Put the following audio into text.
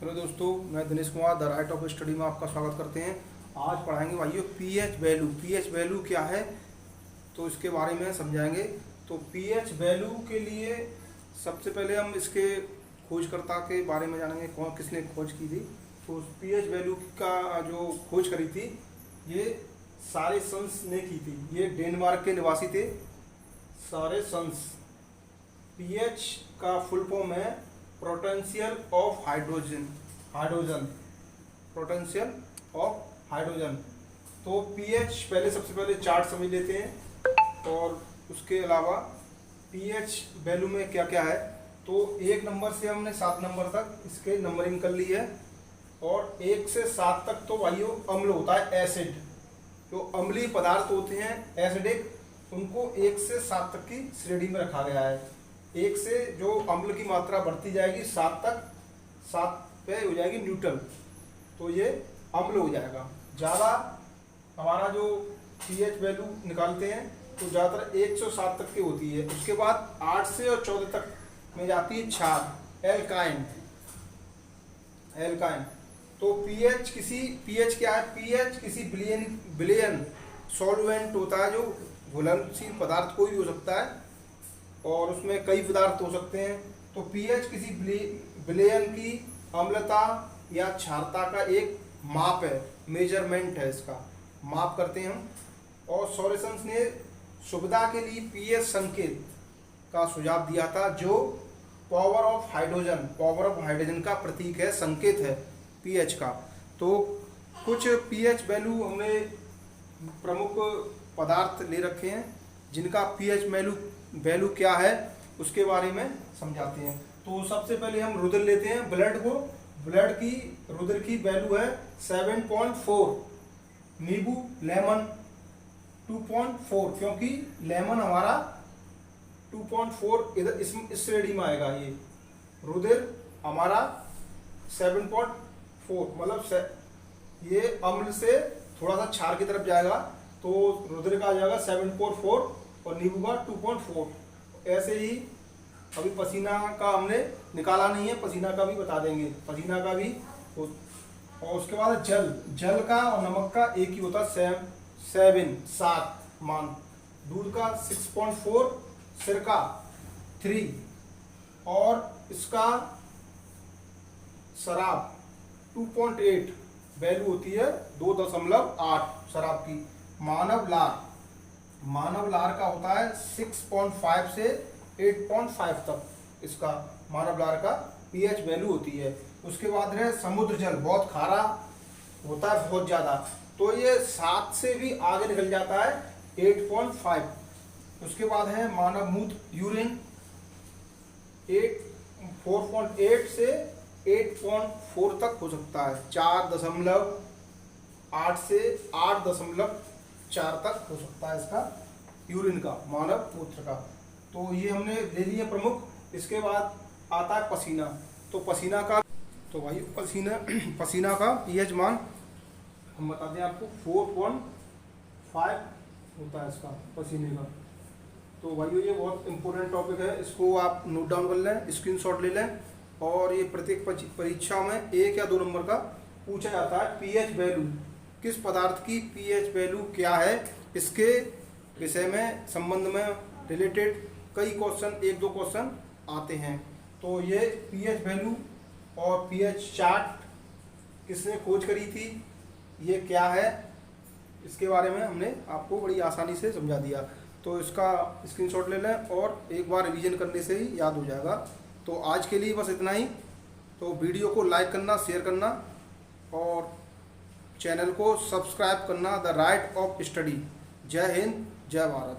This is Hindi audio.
हेलो दोस्तों, मैं Dinesh Kumar the right of study में आपका स्वागत करते हैं। आज पढ़ाएंगे भाइयों पीएच वैल्यू। पीएच वैल्यू क्या है तो इसके बारे में समझाएंगे। तो पीएच वैल्यू के लिए सबसे पहले हम इसके खोजकर्ता के बारे में जानेंगे, कौन किसने खोज की थी। तो पीएच वैल्यू का जो खोज करी थी ये सारे सन्स ने की थी। ये डेनमार्क के निवासी थे, सारे सन्स। पीएच का फुल फॉर्म है potential of hydrogen. Potential of hydrogen. तो पीएच पहले सबसे पहले चार्ट समझ लेते हैं और उसके अलावा पीएच वैल्यू में क्या क्या है। तो 1 नंबर से हमने 7 नंबर तक इसके नंबरिंग कर ली है और 1 से 7 तक तो भाइयों अम्ल होता है, एसिड। जो अम्लीय पदार्थ होते हैं एसिडिक, उनको 1 से 7 तक की श्रेणी में रखा गया है। 1 से जो अम्ल की मात्रा बढ़ती जाएगी 7 तक, 7 पे हो जाएगी न्यूट्रल, तो ये अम्ल हो जाएगा। ज़्यादा हमारा जो पीएच वैल्यू निकालते हैं तो ज़्यादातर 1 से 7 तक की होती है। उसके बाद 8 से और 14 तक में जाती है क्षार, एल्काइन। तो पीएच क्या है? पीएच किसी विलयन सॉल्वेंट होता है, जो घुलनशील पदार्थ कोई भी हो सकता है और उसमें कई पदार्थ हो सकते हैं। तो पीएच किसी विलयन की अम्लता या क्षारता का एक माप है, मेजरमेंट है, इसका माप करते हैं हम। और सॉल्यूशंस ने सुविधा के लिए पीएच संकेत का सुझाव दिया था, जो पावर ऑफ हाइड्रोजन का प्रतीक है, संकेत है पीएच का। तो कुछ पीएच वैल्यू हमने प्रमुख पदार्थ ले रखे हैं जिनका पीएच वैल्यू क्या है उसके बारे में समझाते हैं। तो सबसे पहले हम रुधिर लेते हैं, ब्लड को। रुधिर की वैल्यू है 7.4। नींबू, लेमन 2.4, क्योंकि लेमन हमारा 2.4 इधर इस श्रेणी में आएगा। ये रुधिर हमारा 7.4, मतलब ये अम्ल से थोड़ा सा क्षार की तरफ जाएगा, तो रुधिर का आ जाएगा 7.4 और नींबू का 2.4। ऐसे ही अभी पसीना का हमने निकाला नहीं है, पसीना का भी बता देंगे, पसीना का भी। और उसके बाद जल का और नमक का एक ही होता है, 7 मान। दूध का 6.4, सिरका 3 और इसका शराब 2.8 वैल्यू होती है, 2.8 शराब की। मानव लार का होता है 6.5 से 8.5 तक, इसका मानव लार का पीएच वैल्यू होती है। उसके बाद है समुद्र जल, बहुत खारा होता है, बहुत ज़्यादा, तो ये 7 से भी आगे निकल जाता है, 8.5। उसके बाद है मानव मूत्र, यूरिन, 4.8 से 8.4 तक हो सकता है, 4.8 से 8.4 तक हो सकता है इसका यूरिन का, मानव मूत्र का। तो ये हमने ले लिए प्रमुख। इसके बाद आता है पसीना। तो पसीना का, तो भाई पसीना का पीएच मान हम बताते हैं आपको, 4.5 होता है इसका पसीने का। तो भाइयों ये बहुत इंपॉर्टेंट टॉपिक है, इसको आप नोट डाउन कर लें, स्क्रीनशॉट ले लें। और ये प्रत्येक परीक्षा में 1 या 2 नंबर का पूछा जाता है। पीएच वैल्यू, किस पदार्थ की पीएच वैल्यू क्या है, इसके विषय में संबंध में रिलेटेड कई क्वेश्चन, 1-2 क्वेश्चन आते हैं। तो ये पीएच वैल्यू और पीएच चार्ट किसने खोज करी थी, ये क्या है, इसके बारे में हमने आपको बड़ी आसानी से समझा दिया। तो इसका स्क्रीनशॉट ले लें और एक बार रिवीजन करने से ही याद हो जाएगा। तो आज के लिए बस इतना ही। तो वीडियो को लाइक करना, शेयर करना और चैनल को सब्सक्राइब करना, द राइट ऑफ स्टडी। जय हिंद, जय भारत।